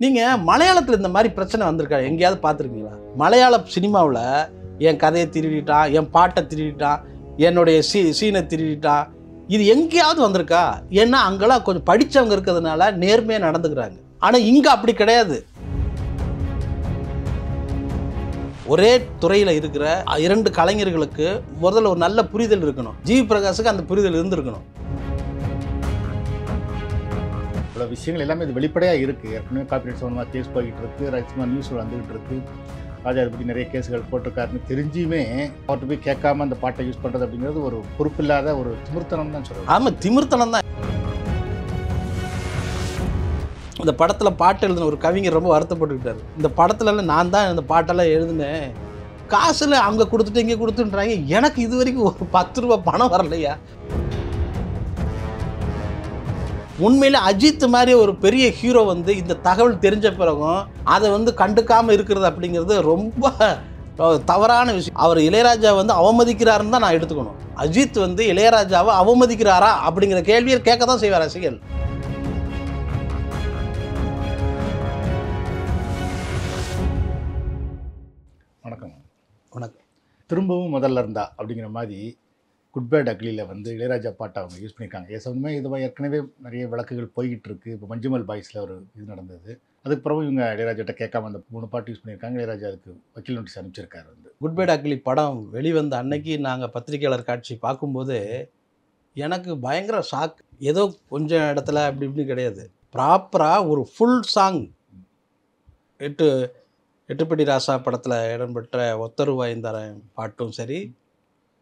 நீங்கள் மலையாளத்தில் இந்த மாதிரி பிரச்சனை வந்திருக்கா எங்கேயாவது பார்த்துருக்கீங்களா? மலையாள சினிமாவில் என் கதையை திருடிட்டான், என் பாட்டை திருடிட்டான், என்னுடைய சீனை திருடிட்டான், இது எங்கேயாவது வந்திருக்கா? ஏன்னா அங்கெல்லாம் கொஞ்சம் படித்தவங்க இருக்கிறதுனால நேர்மையாக நடந்துக்கிறாங்க. ஆனால் இங்கே அப்படி கிடையாது. ஒரே துறையில் இருக்கிற 2 கலைஞர்களுக்கு முதல்ல ஒரு நல்ல புரிதல் இருக்கணும். ஜிவி பிரகாஷுக்கு அந்த புரிதல் இருந்திருக்கணும். இவ்வளோ விஷயங்கள் எல்லாமே இது வெளிப்படையாக இருக்குது. ஏற்கனவே காப்பிரைட் சம்பந்தமாக கேஸ் போய்கிட்டு இருக்குது, ரைட்ஸ்மா நியூஸ் வந்துகிட்டு இருக்குது, ராஜா அதை பற்றி நிறைய கேஸுகள் போட்டிருக்காருன்னு தெரிஞ்சுமே அவர்கிட்ட போய் கேட்காம அந்த பாட்டை யூஸ் பண்ணுறது அப்படிங்கிறது ஒரு பொறுப்பில்லாத ஒரு திமிர்த்தனம் தான் சொல்லுவாங்க. ஆமாம், திமிர்த்தனம் தான். இந்த படத்தில் பாட்டு எழுதின ஒரு கவிஞர் ரொம்ப வருத்தப்பட்டுக்கிட்டார். இந்த படத்துலலாம் நான் தான் இந்த பாட்டெல்லாம் எழுதினேன், காசில் அங்கே கொடுத்துட்டு இங்கே கொடுத்துன்றாங்க, எனக்கு இது வரைக்கும் ஒரு 10 ரூபா பணம் வரலையா? உண்மையில் அஜித் மாதிரி ஒரு பெரிய ஹீரோ வந்து இந்த தகவல் தெரிஞ்ச பிறகும் அதை வந்து கண்டுக்காமல் இருக்கிறது அப்படிங்கிறது ரொம்ப தவறான விஷயம். அவர் இளையராஜா வந்து அவமதிக்கிறாருன்னு தான் நான் எடுத்துக்கணும். அஜித் வந்து இளையராஜாவை அவமதிக்கிறாரா அப்படிங்கிற கேள்வியை கேட்க தான் செய்வார் ரசிகர்கள். வணக்கம். வணக்கம். திரும்பவும் முதல்ல இருந்தா அப்படிங்கிற மாதிரி குட் பேட் அக்லியில் வந்து இளையராஜா பாட்டை அவங்க யூஸ் பண்ணியிருக்காங்க. ஏற்கனவே இதுவாக ஏற்கனவே நிறைய வழக்குகள் போய்கிட்டு இருக்குது. இப்போ மஞ்சுமல் பாய்ஸில் ஒரு இது நடந்தது. அதுக்கப்புறம் இவங்க இளையராஜாட்ட கேட்காம அந்த 3 பாட்டு யூஸ் பண்ணியிருக்காங்க. இளையராஜா அதுக்கு வக்கீல் நோட்டீஸ் அனுப்பிச்சிருக்காரு. வந்து குட் பேட் அக்லி படம் வெளிவந்த அன்னைக்கு நாங்கள் பத்திரிகையாளர் காட்சி பார்க்கும்போது எனக்கு பயங்கர ஷாக். ஏதோ கொஞ்சம் இடத்துல அப்படி இப்படி கிடையாது, ப்ராப்பராக ஒரு ஃபுல் சாங். எட்டுப்படி ராசா படத்தில் இடம்பெற்ற ஒத்தருவாய்ந்தாரன் பாட்டும் சரி,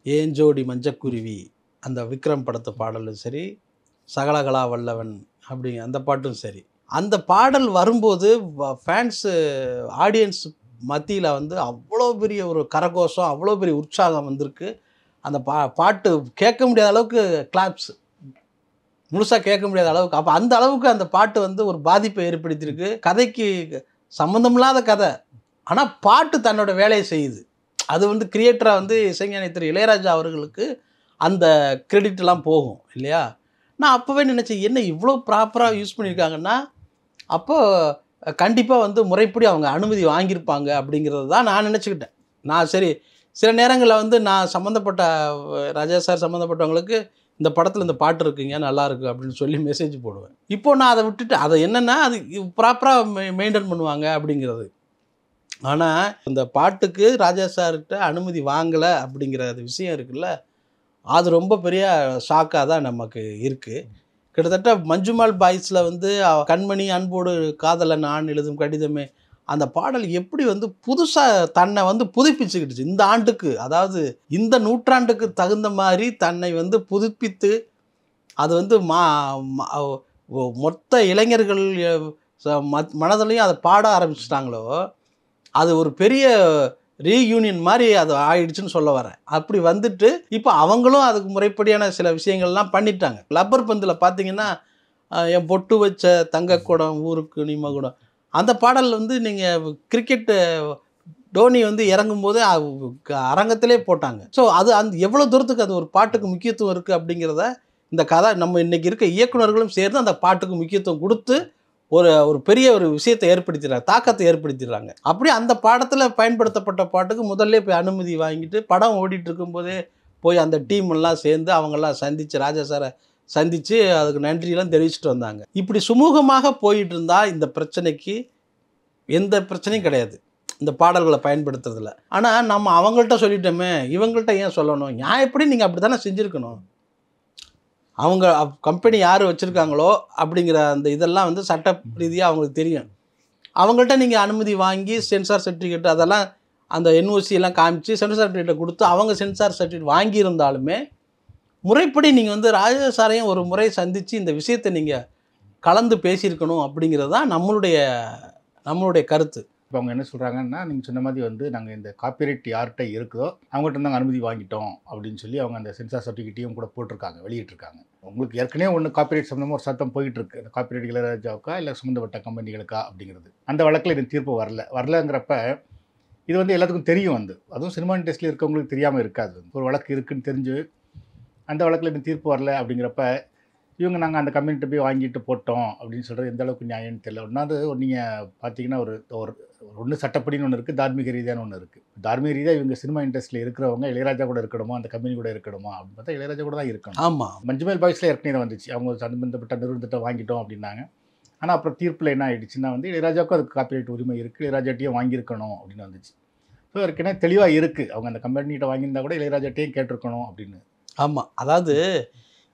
ஏன் ஜோடி மஞ்சக்குருவி அந்த விக்ரம் படத்து பாடலும் சரி, சகலகலா வல்லவன் அப்படி அந்த பாட்டும் சரி, அந்த பாடல் வரும்போது ஃபேன்ஸு ஆடியன்ஸ் மத்தியில் வந்து அவ்வளோ பெரிய ஒரு கரகோஷம், அவ்வளோ பெரிய உற்சாகம் வந்திருக்கு. அந்த பாட்டு கேட்க முடியாத அளவுக்கு கிளாப்ஸ், முழுசாக கேட்க முடியாத அளவுக்கு. அப்போ அந்த அளவுக்கு அந்த பாட்டு வந்து ஒரு பாதிப்பை ஏற்படுத்தியிருக்கு. கதைக்கு சம்மந்தமில்லாத கதை, ஆனால் பாட்டு தன்னோட வேலையை செய்யுது. அது வந்து கிரியேட்டராக வந்து இசைஞானி திரு இளையராஜா அவர்களுக்கு அந்த கிரெடிட்லாம் போகும் இல்லையா? நான் அப்போவே நினச்சேன், என்ன இவ்வளோ ப்ராப்பராக யூஸ் பண்ணியிருக்காங்கன்னா அப்போது கண்டிப்பாக வந்து முறைப்படி அவங்க அனுமதி வாங்கியிருப்பாங்க அப்படிங்கிறது தான் நான் நினச்சிக்கிட்டேன். நான் சரி சில நேரங்களில் வந்து நான் சம்மந்தப்பட்ட ராஜா சார் சம்மந்தப்பட்டவங்களுக்கு இந்த படத்தில் இந்த பாட்டு இருக்குங்க நல்லாயிருக்கு அப்படின்னு சொல்லி மெசேஜ் போடுவேன். இப்போ நான் அதை விட்டுட்டு அதை என்னென்னா அது ப்ராப்பராக மெயின்டைன் பண்ணுவாங்க அப்படிங்கிறது. ஆனால் இந்த பாட்டுக்கு ராஜா சார்கிட்ட அனுமதி வாங்கலை அப்படிங்கிற விஷயம் இருக்குல்ல, அது ரொம்ப பெரிய ஷாக்காக தான் நமக்கு இருக்குது. கிட்டத்தட்ட மஞ்சுமால் பாய்ஸில் வந்து கண்மணி அன்போடு காதலன் நான் எழுதும் கடிதமே அந்த பாடல் எப்படி வந்து புதுசாக தன்னை வந்து புதுப்பிச்சுக்கிட்டுச்சு. இந்த ஆண்டுக்கு, அதாவது இந்த நூற்றாண்டுக்கு தகுந்த மாதிரி தன்னை வந்து புதுப்பித்து அது வந்து மொத்த இளைஞர்கள் மனதிலையும் அதை பாட ஆரம்பிச்சிட்டாங்களோ, அது ஒரு பெரிய ரீயூனியன் மாதிரி அது ஆயிடுச்சுன்னு சொல்ல வரேன். அப்படி வந்துட்டு இப்போ அவங்களும் அதுக்கு முறைப்படியான சில விஷயங்கள்லாம் பண்ணிட்டாங்க. லப்பர் பந்தில் பார்த்தீங்கன்னா என் பொட்டு வச்ச தங்கக்கூடம் ஊருக்கு நீ மகுடம் அந்த பாடல் வந்து நீங்கள் கிரிக்கெட்டு டோனி வந்து இறங்கும்போது அரங்கத்திலே போட்டாங்க. ஸோ அது எவ்வளோ தூரத்துக்கு அது ஒரு பாட்டுக்கு முக்கியத்துவம் இருக்குது அப்படிங்கிறத இந்த கதை நம்ம இன்றைக்கி இருக்க இயக்குநர்களும் சேர்ந்து அந்த பாட்டுக்கு முக்கியத்துவம் கொடுத்து ஒரு பெரிய ஒரு விஷயத்தை ஏற்படுத்திடுறாங்க, தாக்கத்தை ஏற்படுத்திடுறாங்க. அப்படியே அந்த பாடத்தில் பயன்படுத்தப்பட்ட பாட்டுக்கு முதல்ல போய் அனுமதி வாங்கிட்டு படம் ஓடிட்டு இருக்கும்போதே போய் அந்த டீம் எல்லாம் சேர்ந்து அவங்கெல்லாம் சந்தித்து ராஜா சாரை சந்தித்து அதுக்கு நன்றியெல்லாம் தெரிவிச்சுட்டு வந்தாங்க. இப்படி சுமூகமாக போயிட்டு இருந்தால் இந்த பிரச்சனைக்கு எந்த பிரச்சனையும் கிடையாது இந்த பாடல்களை பயன்படுத்துறதில்ல. ஆனால் நம்ம அவங்கள்ட்ட சொல்லிட்டோமே, இவங்கள்ட்ட ஏன் சொல்லணும்? நியாயப்படி நீங்கள் அப்படி தானே செஞ்சுருக்கணும். அவங்க கம்பெனி யார் வச்சுருக்காங்களோ அப்படிங்கிற அந்த இதெல்லாம் வந்து சட்ட ரீதியாக அவங்களுக்கு தெரியும். அவங்கள்ட்ட நீங்கள் அனுமதி வாங்கி சென்சார் சர்டிஃபிகேட் அதெல்லாம் அந்த என்ஓசி எல்லாம் காமிச்சு சென்சார் சர்டிஃபிகேட்டை கொடுத்து அவங்க சென்சார் சர்டிஃபிகேட் வாங்கியிருந்தாலுமே முறைப்படி நீங்கள் வந்து ராஜா சாரையும் ஒரு முறை சந்தித்து இந்த விஷயத்தை நீங்கள் கலந்து பேசியிருக்கணும் அப்படிங்கிறது தான் நம்மளுடைய கருத்து. இப்போ அவங்க என்ன சொல்கிறாங்கன்னா, நீங்கள் சொன்ன மாதிரி வந்து நாங்கள் இந்த காப்பிரைட் யார்கிட்ட இருக்குதோ அவங்கள்ட்ட நாங்கள் அனுமதி வாங்கிட்டோம் அப்படின்னு சொல்லி அவங்க அந்த சென்சார் சர்டிஃபிகேட்டையும் கூட போட்டிருக்காங்க, வெளியிட்டிருக்காங்க. உங்களுக்கு ஏற்கனவே ஒன்று காப்பிரைட் சம்மந்தமாக ஒரு சட்டம் போயிட்டுருக்கு, அந்த காப்பிரைட் இளையராஜாவுக்கா இல்லை சம்மந்தப்பட்ட கம்பெனிகளுக்கா அப்படிங்கிறது. அந்த வழக்கில் இது தீர்ப்பு வரலங்கிறப்ப இது வந்து எல்லாத்துக்கும் தெரியும். அதுவும் சினிமா இண்டஸ்ட்ரியில் இருக்கவங்களுக்கு தெரியாமல் இருக்காது. ஒரு வழக்கு இருக்குதுன்னு தெரிஞ்சு அந்த வழக்கில் இது தீர்ப்பு வரல அப்படிங்கிறப்ப இவங்க நாங்கள் அந்த கம்பெனிகிட்ட போய் வாங்கிட்டு போட்டோம் அப்படின்னு சொல்கிறது எந்த அளவுக்கு நியாயம்னு தெரியல. ஒன்றாவது நீங்கள் பார்த்தீங்கன்னா ஒரு ஒரு ஒன்று சட்டப்படின்னு ஒன்று இருக்குது, தார்மீக ரீதியான ஒன்று இருக்குது. தார்மீக ரீதியாக இவங்க சினிமா இண்டஸ்ட்ரியில் இருக்கிறவங்க இளையராஜா கூட இருக்கணுமா, அந்த கம்பெனி கூட இருக்கணுமா அப்படின்னு பார்த்தா இளையராஜா கூட தான் இருக்கணும். ஆமாம். மஞ்சுமேல் பாய்ஸில் ஏற்கனவே தான் வந்துச்சு, அவங்க சம்பந்தப்பட்ட நிறுவனத்திட்ட வாங்கிட்டோம் அப்படின்னாங்க. ஆனால் அப்புறம் தீர்ப்பில் என்ன ஆகிடுச்சுன்னா வந்து இளையராஜாவுக்கும் அதுக்கு காப்பிரைட் உரிமை இருக்குது, இளையராஜாட்டையும் வாங்கியிருக்கணும் அப்படின்னு வந்துச்சு. ஸோ ஏற்கனவே தெளிவாக இருக்குது, அவங்க அந்த கம்பெனிகிட்ட வாங்கியிருந்தா கூட இளையராஜாட்டையும் கேட்டிருக்கணும் அப்படின்னு. ஆமாம். அதாவது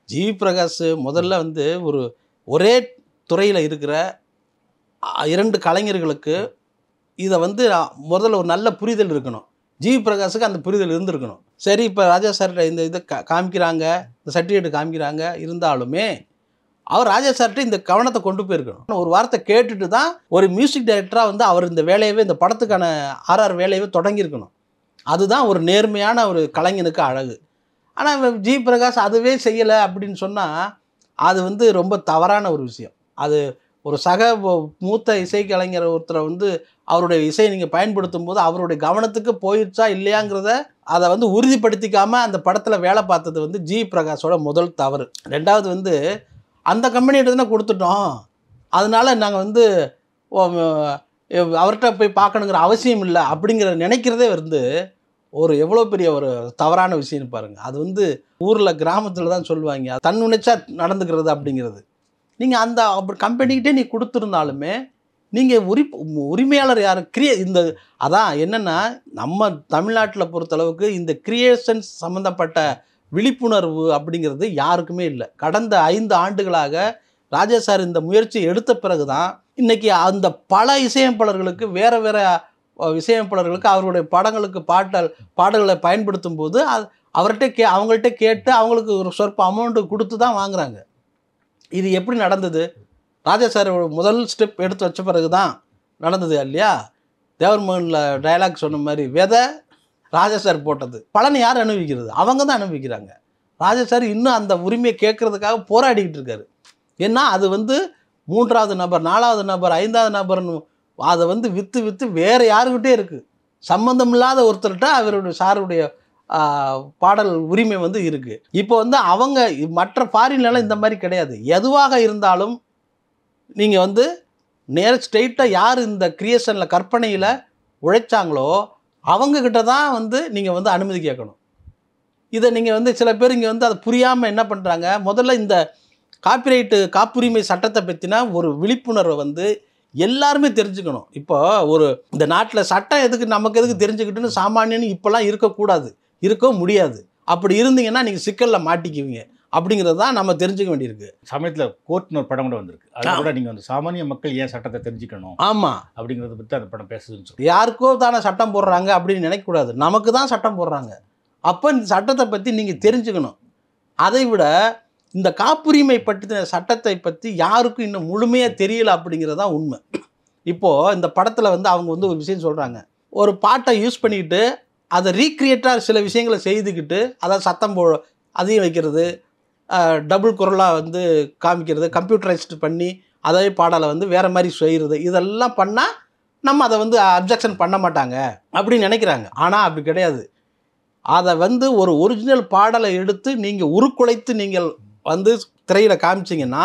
ஜிவி பிரகாஷ் முதல்ல வந்து ஒரே துறையில் இருக்கிற 2 கலைஞர்களுக்கு இதை வந்து முதல்ல ஒரு நல்ல புரிதல் இருக்கணும். ஜிவி பிரகாஷுக்கு அந்த புரிதல் இருந்திருக்கணும். சரி, இப்போ ராஜா சார்கிட்ட இந்த இதை காமிக்கிறாங்க, இந்த சர்டிஃபிகேட் காமிக்கிறாங்க, இருந்தாலுமே அவர் ராஜா சார்கிட்ட இந்த கவனத்தை கொண்டு போயிருக்கணும். ஒரு வார்த்தை கேட்டுட்டு தான் ஒரு மியூசிக் டைரக்டராக வந்து அவர் இந்த வேலையவே, இந்த படத்துக்கான ஆர்ஆர் வேலையவே தொடங்கியிருக்கணும். அதுதான் ஒரு நேர்மையான ஒரு கலைஞனுக்கு அழகு. ஆனால் ஜிவி பிரகாஷ் அதுவே செய்யலை அப்படின்னு சொன்னால் அது வந்து ரொம்ப தவறான ஒரு விஷயம். அது ஒரு மூத்த இசைக்கலைஞர் ஒருத்தரை வந்து அவருடைய இசையை நீங்கள் பயன்படுத்தும் போது அவருடைய கவனத்துக்கு போயிடுச்சா இல்லையாங்கிறத அதை வந்து உறுதிப்படுத்திக்காமல் அந்த படத்தில் வேலை பார்த்தது வந்து ஜிவி பிரகாஷோட முதல் தவறு. ரெண்டாவது வந்து அந்த கம்பெனிகிட்ட தானே கொடுத்துட்டோம், அதனால நாங்கள் வந்து அவர்கிட்ட போய் பார்க்கணுங்கிற அவசியம் இல்லை அப்படிங்கிற நினைக்கிறதே வந்து ஒரு எவ்வளோ பெரிய ஒரு தவறான விஷயம்னு பாருங்கள். அது வந்து ஊரில் கிராமத்தில் தான் சொல்லுவாங்க, தன் நினைச்சா நடந்துக்கிறது அப்படிங்கிறது. நீங்கள் அந்த கம்பெனிக்கிட்டே நீ கொடுத்துருந்தாலுமே நீங்கள் உரிமையாளர் யார் இந்த அதான் என்னென்னா, நம்ம தமிழ்நாட்டில் பொறுத்தளவுக்கு இந்த கிரியேஷன்ஸ் சம்மந்தப்பட்ட விழிப்புணர்வு அப்படிங்கிறது யாருக்குமே இல்லை. கடந்த 5 ஆண்டுகளாக ராஜா சார் இந்த முயற்சி எடுத்த பிறகு தான் இன்றைக்கி அந்த பல இசையமைப்பாளர்களுக்கு வேறு இசையமைப்பாளர்களுக்கு அவருடைய படங்களுக்கு பாடல்களை பயன்படுத்தும் போது அவங்கள்ட்ட கேட்டு அவங்களுக்கு ஒரு சொற்ப அமௌண்ட்டு கொடுத்து தான் வாங்குறாங்க. இது எப்படி நடந்தது? ராஜா சார் முதல் ஸ்டெப் எடுத்து வச்ச பிறகு தான் நடந்தது இல்லையா? தேவர்மோகனில் டயலாக் சொன்ன மாதிரி விதை ராஜா சார் போட்டது, பலனை யார் அனுபவிக்கிறது? அவங்க தான் அனுபவிக்கிறாங்க. ராஜா சார் இன்னும் அந்த உரிமையை கேட்கறதுக்காக போராடிக்கிட்டு இருக்காரு. ஏன்னா அது வந்து 3வது நபர், 4வது நபர், 5வது நபர்னு அதை வந்து விற்று வேறு யாருக்கிட்டே இருக்குது. சம்மந்தமில்லாத ஒருத்தர்கிட்ட அவருடைய சாருடைய பாடல் உரிமை வந்து இருக்குது. இப்போ வந்து அவங்க மற்ற ஃபாரின்லாம் இந்த மாதிரி கிடையாது. எதுவாக இருந்தாலும் நீங்கள் வந்து ஸ்ட்ரெயிட்டாக யார் இந்த கிரியேஷனில் கற்பனையில் உழைச்சாங்களோ அவங்கக்கிட்ட தான் வந்து நீங்கள் வந்து அனுமதி கேட்கணும். இதை நீங்கள் வந்து சில பேர் இங்கே வந்து அதை புரியாமல் என்ன பண்ணுறாங்க, முதல்ல இந்த காப்புரிமை சட்டத்தை பற்றினா ஒரு விழிப்புணர்வை வந்து எல்லாருமே தெரிஞ்சுக்கணும். இப்போ இந்த நாட்டில் சட்டம் நமக்கு எதுக்கு தெரிஞ்சுக்கிட்டுன்னு சாமானியன்னு இப்போல்லாம் இருக்கக்கூடாது, இருக்கவும் முடியாது. அப்படி இருந்தீங்கன்னா நீங்கள் சிக்கலில் மாட்டிக்குவீங்க அப்படிங்கிறது தான் நம்ம தெரிஞ்சுக்க வேண்டியிருக்கு. சமயத்தில் கோர்ட்னு ஒரு படம் கூட வந்திருக்கு, அது கூட நீங்கள் வந்து சாமானிய மக்கள் ஏன் சட்டத்தை தெரிஞ்சுக்கணும் ஆமாம் அப்படிங்கிறத பற்றி அந்த படம் பேசுதுன்னு சொல்லி. யாருக்கோ தானே சட்டம் போடுறாங்க அப்படின்னு நினைக்கக்கூடாது, நமக்கு தான் சட்டம் போடுறாங்க. அப்போ இந்த சட்டத்தை பற்றி நீங்கள் தெரிஞ்சுக்கணும். அதை விட இந்த காப்புரிமை பற்றின சட்டத்தை பற்றி யாருக்கும் இன்னும் முழுமையாக தெரியல அப்படிங்கிறது தான் உண்மை. இப்போது இந்த படத்தில் வந்து அவங்க வந்து ஒரு விஷயம் சொல்கிறாங்க, ஒரு பாட்டை யூஸ் பண்ணிக்கிட்டு அதை ரீக்ரியேட்டாக சில விஷயங்களை செய்துக்கிட்டு அதை சத்தம் அதையும் வைக்கிறது, டபுள் குரலாக வந்து காமிக்கிறது, கம்ப்யூட்டரைஸ்டு பண்ணி அதே பாடலை வந்து வேறு மாதிரி செய்கிறது, இதெல்லாம் பண்ணால் நம்ம அதை வந்து அப்ஜெக்ஷன் பண்ண மாட்டாங்க அப்படின்னு நினைக்கிறாங்க. ஆனால் அப்படி கிடையாது. அதை வந்து ஒரு ஒரிஜினல் பாடலை எடுத்து நீங்கள் உருக்குலைத்து நீங்கள் வந்து திரையில் காமிச்சிங்கன்னா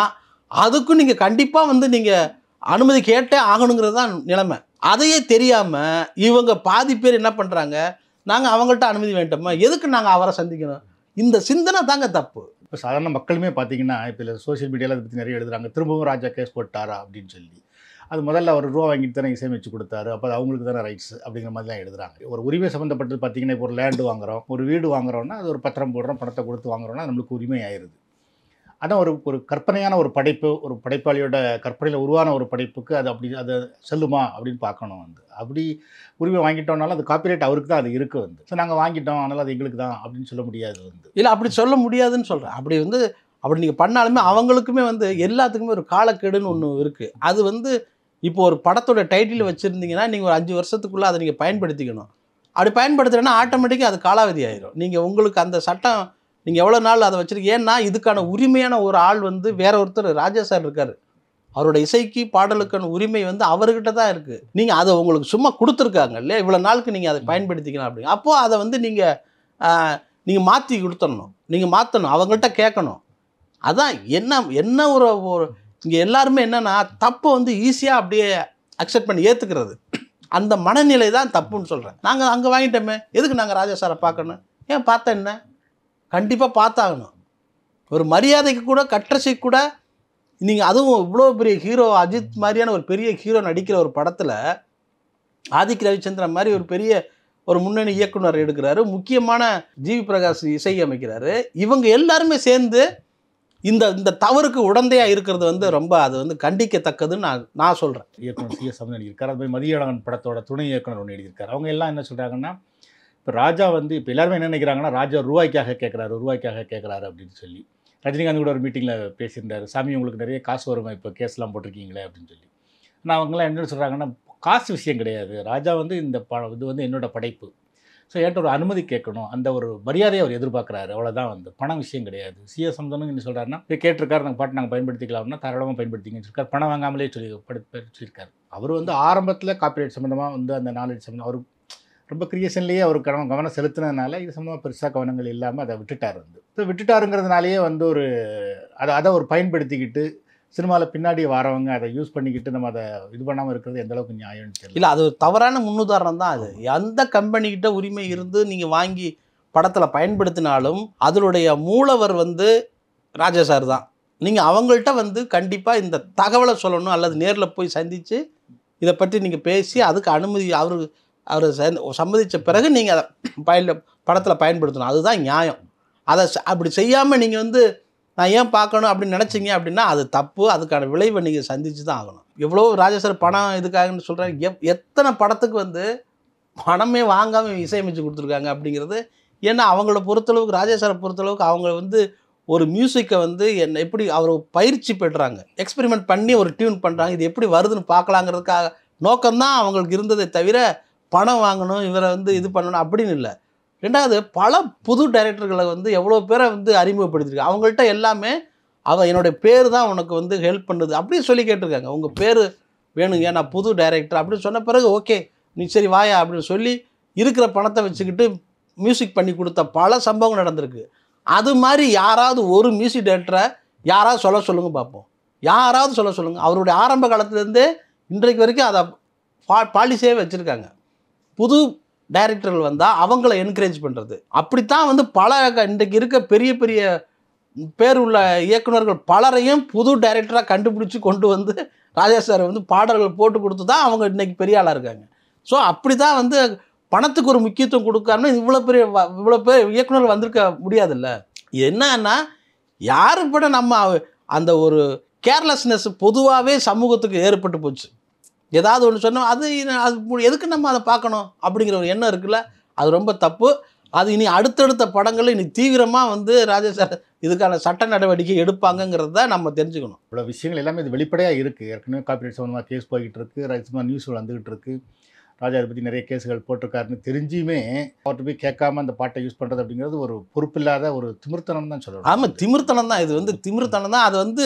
அதுக்கும் நீங்கள் கண்டிப்பாக வந்து நீங்கள் அனுமதி கேட்டே ஆகணுங்கிறது தான் நிலைமை. அதையே தெரியாமல் இவங்க பாதி பேர் என்ன பண்ணுறாங்க, நாங்கள் அவங்கள்ட்ட அனுமதி வேண்டாமா, எதுக்கு நாங்கள் அவரை சந்திக்கணும், இந்த சிந்தனை தாங்க தப்பு. இப்போ சாதாரண மக்களுமே பார்த்தீங்கன்னா இப்போ இல்லை சோஷியல் மீடியாவில் அதை பற்றி நிறைய எழுதுறாங்க, திரும்பவும் ராஜா கேஸ் போட்டாரா அப்படின்னு சொல்லி. அது முதல்ல அவர் ரூபா வாங்கிட்டு தானே இசையமைச்சு கொடுத்தாரு, அப்போ அது அவங்களுக்கு தானே ரைட்ஸ் அப்படிங்கிற மாதிரி தான் எழுதுறாங்க. ஒரு உரிமை சம்மந்தப்பட்டது பார்த்தீங்கன்னா, இப்போ ஒரு லேண்டு வாங்குகிறோம், ஒரு வீடு வாங்குறோம்னா அது ஒரு பத்திரம் போடுறோம், பணத்தை கொடுத்து வாங்குறோம்னா நம்மளுக்கு உரிமை ஆயிடுது. ஆனால் ஒரு கற்பனையான ஒரு படைப்பு, ஒரு படைப்பாளியோட கற்பனையில் உருவான ஒரு படைப்புக்கு அதை செல்லுமா அப்படின்னு பார்க்கணும். அப்படி உரிமை வாங்கிட்டோம்னாலும் அது காப்பிரைட் அவருக்கு தான் அது இருக்குது ஸோ நாங்கள் வாங்கிட்டோம் அதனால் அது எங்களுக்கு தான் அப்படின்னு சொல்ல முடியாது இல்லை அப்படி சொல்ல முடியாதுன்னு சொல்கிறேன். அப்படி நீங்கள் பண்ணாலுமே அவங்களுக்குமே வந்து எல்லாத்துக்குமே ஒரு காலக்கெடுன்னு ஒன்று இருக்குது. அது வந்து இப்போ ஒரு படத்தோட டைட்டில் வச்சுருந்தீங்கன்னா நீங்கள் ஒரு 5 வருஷத்துக்குள்ளே அதை நீங்கள் பயன்படுத்திக்கணும். அப்படி பயன்படுத்துகிறேன்னா ஆட்டோமேட்டிக்காக அது காலாவதி ஆயிடும். நீங்கள் உங்களுக்கு அந்த சட்டம் நீங்கள் எவ்வளோ நாள் அதை வச்சுருக்கீங்க, ஏன்னா இதுக்கான உரிமையான ஒரு ஆள் வந்து வேற ஒருத்தர் ராஜா சார் இருக்கார், அவரோட இசைக்கு பாடலுக்கான உரிமை வந்து அவர்கிட்ட தான் இருக்குது. நீங்கள் அதை உங்களுக்கு சும்மா கொடுத்துருக்காங்க இல்லையா, இவ்வளோ நாளுக்கு நீங்கள் அதை பயன்படுத்திக்கலாம் அப்படிங்க. அப்போது அதை வந்து நீங்கள் மாற்றி கொடுத்துடணும், நீங்கள் மாற்றணும், அவங்கள்ட்ட கேட்கணும். அதான் என்ன ஒரு ஒரு இங்கே எல்லாருமே என்னன்னா தப்பை வந்து ஈஸியாக அப்படியே அக்செப்ட் பண்ணி ஏற்றுக்கிறது, அந்த மனநிலை தான் தப்புன்னு சொல்கிறேன். நாங்கள் அங்கே வாங்கிட்டோமே, எதுக்கு நாங்கள் ராஜா சாரை பார்க்கணும்? ஏன் பார்த்தா என்ன, கண்டிப்பாக பார்த்தாகணும். ஒரு மரியாதைக்கு கூட கட்ரஸைக்கு கூட நீங்கள், அதுவும் இவ்வளோ பெரிய ஹீரோ அஜித் மாதிரியான ஒரு பெரிய ஹீரோ நடிக்கிற ஒரு படத்தில் ஆதிக் ரவிச்சந்திரன் மாதிரி ஒரு பெரிய ஒரு முன்னணி இயக்குனர் எடுக்கிறாரு, முக்கியமான ஜிவி பிரகாஷ் இசை அமைக்கிறாரு. இவங்க எல்லாருமே சேர்ந்து இந்த தவறுக்கு உடந்தையாக இருக்கிறது வந்து ரொம்ப அது வந்து கண்டிக்கத்தக்கதுன்னு நான் சொல்கிறேன். இயக்குனர் சி.எஸ். சம்பந்தன் எழுதியிருக்காரு. அது மாதிரி மதியழகன் படத்தோட துணை இயக்குனர் ஒன்று எழுதியிருக்காரு. அவங்க எல்லாம் என்ன சொல்கிறாங்கன்னா, இப்போ ராஜா வந்து இப்போ எல்லாருமே என்ன நினைக்கிறாங்கன்னா, ராஜா ரூபாய்க்காக கேட்குறாரு அப்படின்னு சொல்லி. ரஜினிகாந்த் கூட ஒரு மீட்டிங்கில் பேசியிருந்தார், சாமி உங்களுக்கு நிறைய காசு வருமா இப்போ கேஸ்லாம் போட்டிருக்கீங்களே அப்படின்னு சொல்லி. ஆனால் அவங்களாம் என்ன சொல்கிறாங்கன்னா, காசு விஷயம் கிடையாது, ராஜா வந்து இந்த இது வந்து என்னோட படைப்பு, ஸோ என்கிட்ட ஒரு அனுமதி கேட்கணும், அந்த ஒரு மரியாதையை அவர் எதிர்பார்க்குறாரு, அவ்வளோதான். வந்து பணம் விஷயம் கிடையாது. சி.எஸ். சம்பந்தனும் என்ன சொல்கிறாருன்னா, இப்போ கேட்டிருக்காரு, நாங்கள் பாட்டு நாங்கள் பயன்படுத்திக்கலாம்னா தாராளமாக பயன்படுத்திங்கன்னு சொல்லியிருக்காரு. பணம் வாங்காமலே சொல்லியிருக்காரு. அவர் வந்து ஆரம்பத்தில் காப்பிரைட் சம்மந்தமாக வந்து அந்த நாலேஜ் சம்மந்தம் அவர் ரொம்ப கிரியேஷன்லேயே அவர் கவனம் செலுத்தினதுனால இது சம்மந்தமாக பெருசாக கவனங்கள் இல்லாமல் அதை விட்டுட்டார். வந்து ஸோ விட்டுட்டாருங்கிறதுனாலேயே வந்து ஒரு அதை ஒரு பயன்படுத்திக்கிட்டு சினிமாவில் பின்னாடி வரவங்க அதை யூஸ் பண்ணிக்கிட்டு நம்ம அதை இது பண்ணாமல் இருக்கிறது எந்த அளவுக்கு நியாயம்னு தெரியல. இல்லை, அது ஒரு தவறான முன்னுதாரணம் தான். அது எந்த கம்பெனிக்கிட்ட உரிமை இருந்து நீங்கள் வாங்கி படத்தில் பயன்படுத்தினாலும் அதனுடைய மூலவர் வந்து ராஜா சார் தான். நீங்கள் அவங்கள்ட்ட வந்து கண்டிப்பாக இந்த தகவலை சொல்லணும், அல்லது நேரில் போய் சந்தித்து இதை பற்றி நீங்கள் பேசி அதுக்கு அனுமதி அவர் சம்மதித்த பிறகு நீங்கள் அதை படத்தில் பயன்படுத்தணும். அதுதான் நியாயம். அதை அப்படி செய்யாமல் நீங்கள் வந்து நான் ஏன் பார்க்கணும் அப்படின்னு நினச்சிங்க அப்படின்னா அது தப்பு. அதுக்கான விளைவை நீங்கள் சந்தித்து தான் ஆகணும். எவ்வளோ ராஜா சார் பணம் இதுக்காகன்னு சொல்கிறாங்க. எத்தனை படத்துக்கு வந்து பணமே வாங்காமல் இசையமைச்சு கொடுத்துருக்காங்க அப்படிங்கிறது. ஏன்னா அவங்கள பொறுத்தளவுக்கு, ராஜா சாரை பொறுத்தளவுக்கு அவங்க வந்து ஒரு மியூசிக்கை வந்து எப்படி அவர் பயிற்சி பெறுறாங்க, எக்ஸ்பெரிமெண்ட் பண்ணி ஒரு டியூன் பண்ணுறாங்க, இது எப்படி வருதுன்னு பார்க்கலாங்கிறதுக்காக நோக்கம்தான் அவங்களுக்கு இருந்ததை தவிர பணம் வாங்கணும், இவரை வந்து இது பண்ணணும் அப்படின்னு இல்லை. ரெண்டாவது, பல புது டைரக்டர்களை வந்து எவ்வளோ பேரை வந்து அறிமுகப்படுத்திருக்கு. அவங்கள்ட்ட எல்லாமே என்னுடைய பேர் தான் உனக்கு வந்து ஹெல்ப் பண்ணுது அப்படின்னு சொல்லி கேட்டிருக்காங்க. உங்கள் பேர் வேணுங்க, நான் புது டைரக்டர் அப்படின்னு சொன்ன பிறகு ஓகே நீ சரி வாயா அப்படின்னு சொல்லி இருக்கிற பணத்தை வச்சுக்கிட்டு மியூசிக் பண்ணி கொடுத்த பல சம்பவங்கள் நடந்திருக்கு. அது மாதிரி யாராவது ஒரு மியூசிக் டைரக்டரை யாராவது சொல்லுங்கள் பார்ப்போம். யாராவது சொல்லுங்கள். அவருடைய ஆரம்ப காலத்துலேருந்தே இன்றைக்கு வரைக்கும் அதை பாலிசியே வச்சுருக்காங்க. புது டைரக்டர்கள் வந்தால் அவங்கள என்கரேஜ் பண்ணுறது. அப்படித்தான் வந்து பல இன்றைக்கு இருக்க பெரிய பெரிய பேர் உள்ள இயக்குநர்கள் பலரையும் புது டைரக்டராக கண்டுபிடிச்சி கொண்டு வந்து ராஜா சார் வந்து பாடல்கள் போட்டு கொடுத்து தான் அவங்க இன்றைக்கி பெரிய ஆளாக இருக்காங்க. ஸோ அப்படி தான் வந்து பணத்துக்கு ஒரு முக்கியத்துவம் கொடுக்காம இவ்வளோ பேர் இயக்குநர்கள் வந்திருக்க முடியாதுல்ல. இது என்னன்னா யாரு கூட நம்ம அந்த ஒரு கேர்லெஸ்னஸ் பொதுவாகவே சமூகத்துக்கு ஏற்பட்டு போச்சு. ஏதாவது ஒன்று சொன்னோம், அது எதுக்கு நம்ம அதை பார்க்கணும் அப்படிங்கிற ஒரு எண்ணம் இருக்குல்ல, அது ரொம்ப தப்பு. அது இனி அடுத்தடுத்த படங்கள் இனி தீவிரமாக வந்து ராஜா சார் இதுக்கான சட்ட நடவடிக்கை எடுப்பாங்கங்கிறது தான் நம்ம தெரிஞ்சுக்கணும். இவ்வளோ விஷயங்கள் எல்லாமே இது வெளிப்படையாக இருக்குது. ஏற்கனவே காப்பிரைட் சம்மந்தமாக கேஸ் போய்கிட்டு இருக்குது, ராஜ்குமார் நியூஸில் வந்துகிட்டு இருக்குது, ராஜா அதை பற்றி நிறைய கேஸுகள் போட்டிருக்காருன்னு தெரிஞ்சுமே அவர்கிட்ட போய் கேட்காம அந்த பாட்டை யூஸ் பண்ணுறது அப்படிங்கிறது ஒரு பொறுப்பில்லாத ஒரு திமிர்த்தனம் தான் சொல்லணும். ஆமாம், திமிர்த்தனம் தான். இது வந்து திமிர்த்தனம் தான். அது வந்து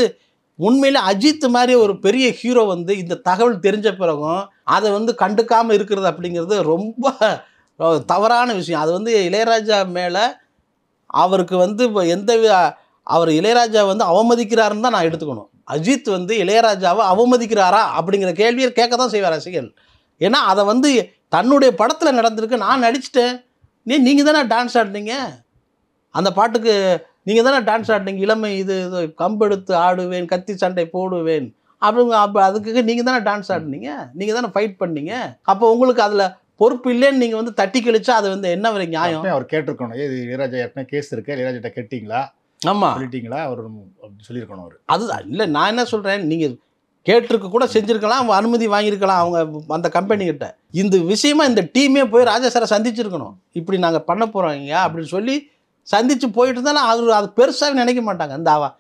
உண்மையில் அஜித் மாதிரி ஒரு பெரிய ஹீரோ வந்து இந்த தகவல் தெரிஞ்ச பிறகும் அதை வந்து கண்டுக்காமல் இருக்கிறது அப்படிங்கிறது ரொம்ப தவறான விஷயம். அது வந்து இளையராஜா மேலே அவருக்கு வந்து அவர் இளையராஜா வந்து அவமதிக்கிறாருன்னு தான் நான் எடுத்துக்கணும். அஜித் வந்து இளையராஜாவை அவமதிக்கிறாரா அப்படிங்கிற கேள்வியை கேட்க தான் செய்வார் ரசிகர்கள். ஏன்னா அதை வந்து தன்னுடைய படத்தில் நடந்திருக்கு, நான் நடிச்சிட்டேன், நீங்கள் தானே டான்ஸ் ஆடினீங்க, அந்த பாட்டுக்கு நீங்கள் தானே டான்ஸ் ஆடினீங்க, இளமை இது கம்பெடுத்து ஆடுவேன், கத்தி சண்டை போடுவேன் அதுக்கு நீங்கள் தானே டான்ஸ் ஆடினீங்க, நீங்கள் தானே ஃபைட் பண்ணீங்க, அப்போ உங்களுக்கு அதில் பொறுப்பு இல்லைன்னு நீங்கள் வந்து தட்டி கழிச்சா அது வந்து என்ன வரை நியாயம்? அவர் கேட்டிருக்கணும், இது இளையராஜா ஏற்கனவே கேஸ் இருக்கு, இளையராஜா கேட்டீங்களா, ஆமாம் சொல்லிட்டீங்களா அவர் சொல்லியிருக்கணும். அவர் அதுதான் இல்லை, நான் என்ன சொல்கிறேன், நீங்கள் கேட்டிருக்க கூட செஞ்சுருக்கலாம், அனுமதி வாங்கியிருக்கலாம் அவங்க அந்த கம்பெனிக்கிட்ட. இந்த விஷயமா இந்த டீமே போய் ராஜா சாரை சந்திச்சிருக்கணும். இப்படி நாங்கள் பண்ண போகிறோங்க அப்படின்னு சொல்லி சந்தித்து போயிட்டு இருந்தாலும் அவர் அது பெருசாக நினைக்க மாட்டாங்க.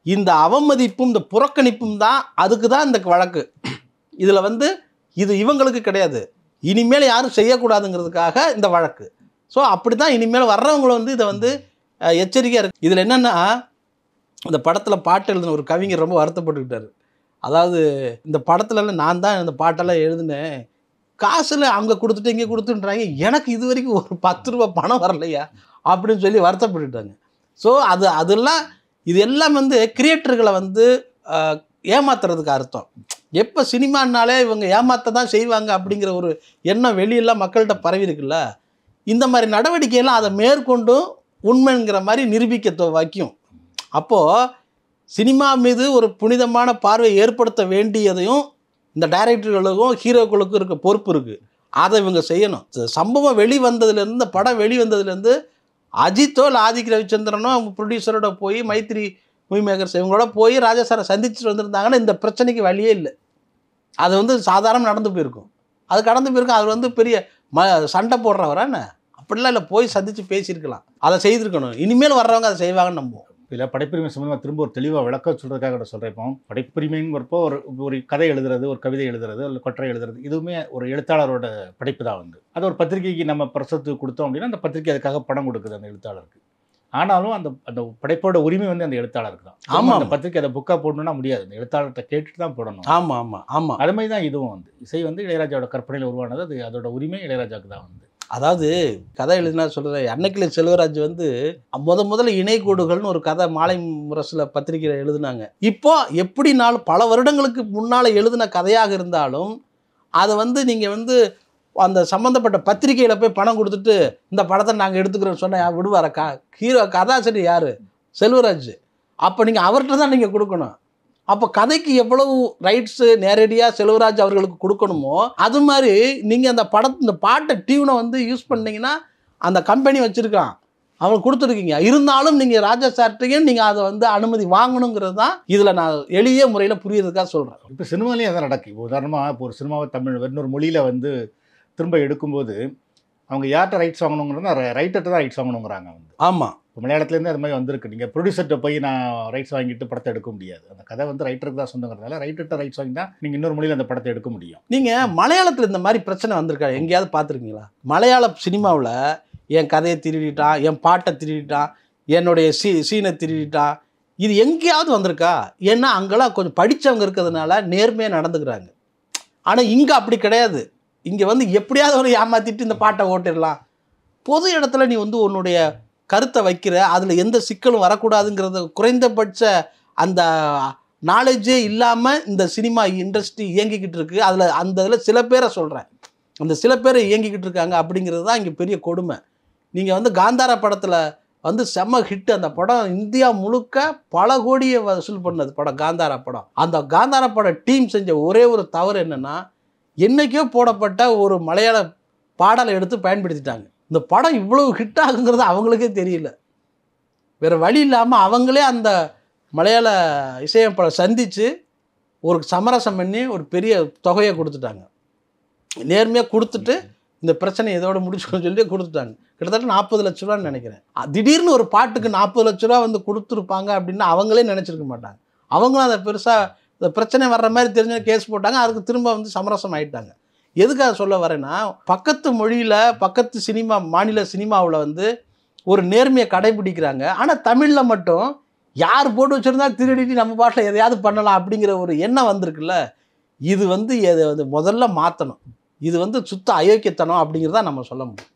இந்த அவமதிப்பும் இந்த புறக்கணிப்பும் தான், அதுக்கு தான் இந்த வழக்கு. இதில் வந்து இது இவங்களுக்கு கிடையாது, இனிமேல் யாரும் செய்யக்கூடாதுங்கிறதுக்காக இந்த வழக்கு. ஸோ அப்படி தான் இனிமேல் வர்றவங்கள வந்து இதை வந்து எச்சரிக்கையாக இருக்குது. இதில் என்னென்னா, இந்த படத்தில் பாட்டு எழுதின ஒரு கவிஞர் ரொம்ப வருத்தப்பட்டுக்கிட்டார். அதாவது இந்த படத்துலலாம் நான் தான் இந்த பாட்டெல்லாம் எழுதினேன், காசில் அங்கே கொடுத்துட்டு இங்கே கொடுத்துன்றாங்க, எனக்கு இது வரைக்கும் ஒரு 10 ரூபா பணம் வரலையா அப்படின்னு சொல்லி வருத்தப்பட்டுட்டாங்க. ஸோ அதெல்லாம் இது எல்லாம் வந்து கிரியேட்டர்களை வந்து ஏமாத்துறதுக்கு அர்த்தம். எப்போ சினிமானாலே இவங்க ஏமாத்த தான் செய்வாங்க அப்படிங்கிற ஒரு எண்ணம் வெளியெல்லாம் மக்கள்கிட்ட பரவி இருக்குல்ல, இந்த மாதிரி நடவடிக்கையெல்லாம் அதை மேற்கொண்டும் உண்மைங்கிற மாதிரி நிரூபிக்க வைக்கும். அப்போது சினிமா மீது ஒரு புனிதமான பார்வை ஏற்படுத்த வேண்டியதையும் இந்த டைரக்டர்களுக்கும் ஹீரோக்களுக்கும் இருக்க பொறுப்பு இருக்குது. அதை இவங்க செய்யணும். சம்பவம் வெளிவந்ததுலேருந்து, இந்த படம் வெளிவந்ததுலேருந்து அஜித்தோ இல்லை ஆதிக் ரவிச்சந்திரனோ அவங்க ப்ரொடியூசரோட போய் மைத்ரி மூவி மேக்கர்ஸ் இவங்களோட போய் ராஜா சாரை சந்திச்சுட்டு வந்திருந்தாங்கன்னா இந்த பிரச்சனைக்கு வழியே இல்லை. அது வந்து சாதாரண நடந்து போயிருக்கும். அது கடந்து போயிருக்கும். அது வந்து பெரிய சண்டை போடுறவரானே அப்படிலாம் இல்லை, போய் சந்தித்து பேசியிருக்கலாம். அதை செய்திருக்கணும். இனிமேல் வர்றவங்க அதை செய்வாங்கன்னு நம்புவோம். இல்லை, படைப்புரிமை சம்மந்தமாக திரும்ப ஒரு தெளிவாக விளக்கம் சொல்கிறதுக்காக கூட சொல்கிறேன். இப்போ படைப்புரிமைங்கிறப்போ ஒரு கதை எழுதுறது, ஒரு கவிதை எழுதுறது, இல்லை கொற்றை எழுதுறது, இதுவுமே ஒரு எழுத்தாளரோட படைப்பு தான் வந்து. அது ஒரு பத்திரிகைக்கு நம்ம பிரசத்துக்கு கொடுத்தோம் அப்படின்னா அந்த பத்திரிகை அதுக்காக பணம் கொடுக்குது அந்த எழுத்தாளருக்கு. ஆனாலும் அந்த படைப்போட உரிமை வந்து அந்த எழுத்தாளருக்கு தான். ஆமாம், அந்த பத்திரிக்கை அதை புக்காக போடணும்னா முடியாது, அந்த எழுத்தாளர்கிட்ட கேட்டுட்டு தான் போடணும். ஆமாம் ஆமாம் ஆமாம். அது மாதிரி தான் இதுவும் வந்து இசை வந்து இளையராஜாவோட கற்பனையில் உருவானது. அது அதோட உரிமை இளையராஜாவுக்கு தான் வந்து. அதாவது கதை எழுதினா சொல்கிறேன், அன்னைக்கில் செல்வராஜ் வந்து முதல்ல இணைகோடுகள்னு ஒரு கதை மாலை முரசில் பத்திரிகையில் எழுதினாங்க. இப்போ எப்படினாலும் பல வருடங்களுக்கு முன்னால் எழுதின கதையாக இருந்தாலும் அதை வந்து நீங்கள் வந்து அந்த சம்மந்தப்பட்ட பத்திரிகையில் போய் பணம் கொடுத்துட்டு இந்த படத்தை நாங்கள் எடுத்துக்கிறோன்னு சொன்னால் விடுவார? ஹீரோ கதாசிரி யார்? செல்வராஜ். அப்போ நீங்கள் அவர்கிட்ட தான் நீங்கள் கொடுக்கணும். அப்போ கதைக்கு எவ்வளவு ரைட்ஸு நேரடியாக செல்வராஜ் அவர்களுக்கு கொடுக்கணுமோ அது மாதிரி நீங்கள் அந்த இந்த பாட்டை டியூனை வந்து யூஸ் பண்ணிங்கன்னா அந்த கம்பெனி வச்சுருக்கான், அவங்களுக்கு கொடுத்துருக்கீங்க. இருந்தாலும் நீங்கள் ராஜா சார்ட்டையும் நீங்கள் அதை வந்து அனுமதி வாங்கணுங்கிறது தான் இதில் நான் எளிய முறையில் புரியறதுக்காக சொல்கிறேன். இப்போ சினிமாலேயும் அதான் நடக்கும். உதாரணமாக இப்போ ஒரு சினிமாவை தமிழ் இன்னொரு மொழியில் வந்து திரும்ப எடுக்கும்போது அவங்க யார்கிட்ட ரைட்ஸ் வாங்கணுங்கிறதா ரைட்டர்கிட்ட தான் ரைட்ஸ் வாங்கணுங்கிறாங்க வந்து. ஆமாம், இப்போ மலையாளத்துலேருந்து அது மாதிரி வந்திருக்கு. நீங்கள் ப்ரொடியூசர்கிட்ட போய் நான் ரைட்ஸ் வாங்கிட்டு படத்தை எடுக்க முடியாது. அந்த கதை வந்து ரைட்டருக்கு தான் சொந்தங்கிறதுனால ரைட்டர்கிட்ட ரைட்ஸ் வாங்கி தான் நீங்கள் இன்னொரு மொழியில் அந்த படத்தை எடுக்க முடியும். நீங்கள் மலையாளத்தில் இந்த மாதிரி பிரச்சனை வந்திருக்கா? எங்கேயாவது பார்த்துருக்கீங்களா? மலையாள சினிமாவில் என் கதையை திருடிட்டான், என் பாட்டை திருடிட்டான், என்னுடைய சீனை திருடிட்டான், இது எங்கேயாவது வந்திருக்கா? ஏன்னா அங்கெல்லாம் கொஞ்சம் படித்தவங்க இருக்கிறதுனால நேர்மையாக நடந்துக்கிறாங்க. ஆனால் இங்கே அப்படி கிடையாது. இங்கே வந்து எப்படியாவது ஒரு ஏமாற்றிட்டு இந்த பாட்டை ஓட்டிடலாம். பொது இடத்துல நீ வந்து உன்னுடைய கருத்தை வைக்கிற, அதில் எந்த சிக்கலும் வரக்கூடாதுங்கிறத குறைந்தபட்ச அந்த நாலேஜே இல்லாமல் இந்த சினிமா இண்டஸ்ட்ரி இயங்கிக்கிட்டு இருக்குது. அந்த இதில் சில பேரை சொல்கிறேன், அந்த சில பேரை இயங்கிக்கிட்டு இருக்காங்க. அப்படிங்கிறது தான் இங்கே பெரிய கொடுமை. நீங்கள் வந்து காந்தாரா படத்தில் வந்து செம்ம ஹிட். அந்த படம் இந்தியா முழுக்க பல கோடியை வசூல் பண்ணது படம், காந்தாரா படம். அந்த காந்தாரா பட டீம் செஞ்ச ஒரே ஒரு தவறு என்னென்னா, என்றைக்கோ போடப்பட்ட ஒரு மலையாள பாடலை எடுத்து பயன்படுத்திட்டாங்க. இந்த படம் இவ்வளவு ஹிட் ஆகுங்கிறது அவங்களுக்கே தெரியல. வேறு வழி இல்லாமல் அவங்களே அந்த மலையாள இசையமைப்பாளரை சந்தித்து ஒரு சமரசம் பண்ணி ஒரு பெரிய தொகையை கொடுத்துட்டாங்க. நேர்மையாக கொடுத்துட்டு இந்த பிரச்சனை இதோட முடிச்சுக்கணும்னு சொல்லி கொடுத்துட்டாங்க. கிட்டத்தட்ட 40 லட்ச ரூபான்னு நினைக்கிறேன். திடீர்னு ஒரு பாட்டுக்கு 40 லட்ச ரூபா வந்து கொடுத்துருப்பாங்க அப்படின்னு அவங்களே நினச்சிருக்க மாட்டாங்க. அவங்களும் அதை பெருசாக இந்த பிரச்சனை வர்ற மாதிரி தெரிஞ்ச கேஸ் போட்டாங்க. அதுக்கு திரும்ப வந்து சமரசம் ஆகிட்டாங்க. எதுக்காக சொல்ல வரேன்னா, பக்கத்து மொழியில் பக்கத்து சினிமா மாநில சினிமாவில் வந்து ஒரு நேர்மையை கடைபிடிக்கிறாங்க. ஆனால் தமிழில் மட்டும் யார் போட்டு வச்சுருந்தா திருடிட்டு நம்ம பாட்டில் எதையாவது பண்ணலாம் அப்படிங்கிற ஒரு எண்ணம் வந்திருக்குல்ல. இது வந்து முதல்ல மாற்றணும். இது வந்து சுத்த அயோக்கியத்தனம் அப்படிங்கிறத நம்ம சொல்ல முடியும்.